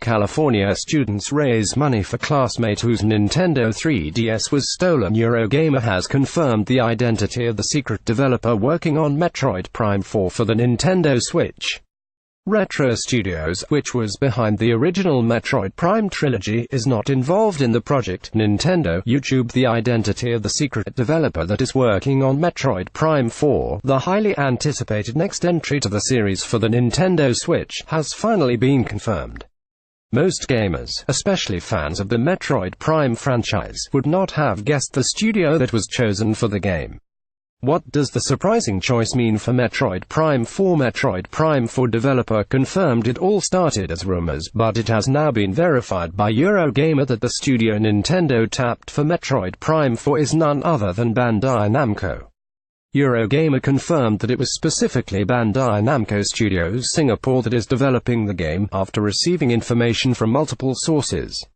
California students raise money for classmate whose Nintendo 3DS was stolen. EuroGamer has confirmed the identity of the secret developer working on Metroid Prime 4 for the Nintendo Switch. Retro Studios, which was behind the original Metroid Prime trilogy, is not involved in the project. Nintendo YouTubed the identity of the secret developer that is working on Metroid Prime 4. The highly anticipated next entry to the series for the Nintendo Switch has finally been confirmed. Most gamers, especially fans of the Metroid Prime franchise, would not have guessed the studio that was chosen for the game. What does the surprising choice mean for Metroid Prime 4? Metroid Prime 4 developer confirmed it all started as rumors, but it has now been verified by EuroGamer that the studio Nintendo tapped for Metroid Prime 4 is none other than Bandai Namco. EuroGamer confirmed that it was specifically Bandai Namco Studios Singapore that is developing the game, after receiving information from multiple sources.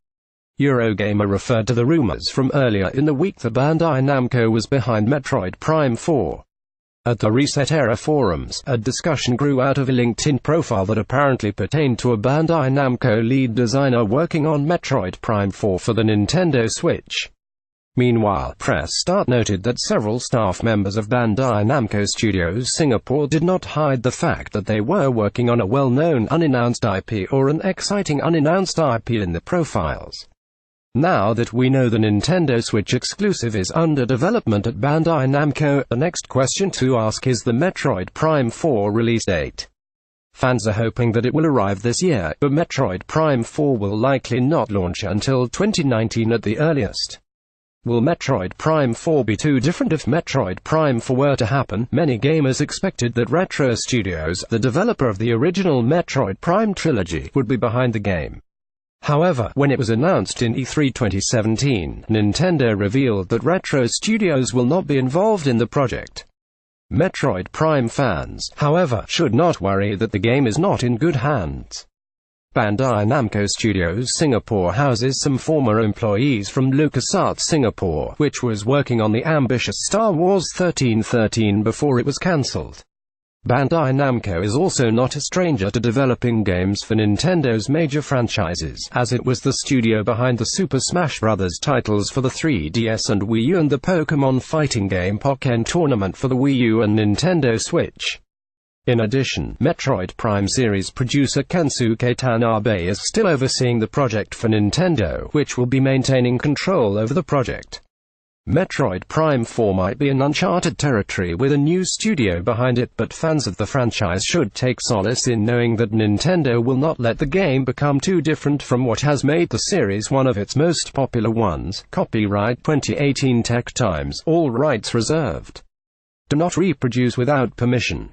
EuroGamer referred to the rumors from earlier in the week that Bandai Namco was behind Metroid Prime 4. At the Reset Era forums, a discussion grew out of a LinkedIn profile that apparently pertained to a Bandai Namco lead designer working on Metroid Prime 4 for the Nintendo Switch. Meanwhile, Press Start noted that several staff members of Bandai Namco Studios Singapore did not hide the fact that they were working on a well-known unannounced IP or an exciting unannounced IP in the profiles. Now that we know the Nintendo Switch exclusive is under development at Bandai Namco, the next question to ask is the Metroid Prime 4 release date. Fans are hoping that it will arrive this year, but Metroid Prime 4 will likely not launch until 2019 at the earliest. Will Metroid Prime 4 be too different if Metroid Prime 4 were to happen? Many gamers expected that Retro Studios, the developer of the original Metroid Prime trilogy, would be behind the game. However, when it was announced in E3 2017, Nintendo revealed that Retro Studios will not be involved in the project. Metroid Prime fans, however, should not worry that the game is not in good hands. Bandai Namco Studios Singapore houses some former employees from LucasArts Singapore, which was working on the ambitious Star Wars 1313 before it was cancelled. Bandai Namco is also not a stranger to developing games for Nintendo's major franchises, as it was the studio behind the Super Smash Bros. Titles for the 3DS and Wii U and the Pokémon fighting game Pokken Tournament for the Wii U and Nintendo Switch. In addition, Metroid Prime series producer Kensuke Tanabe is still overseeing the project for Nintendo, which will be maintaining control over the project. Metroid Prime 4 might be an uncharted territory with a new studio behind it, but fans of the franchise should take solace in knowing that Nintendo will not let the game become too different from what has made the series one of its most popular ones. Copyright 2018 Tech Times, all rights reserved. Do not reproduce without permission.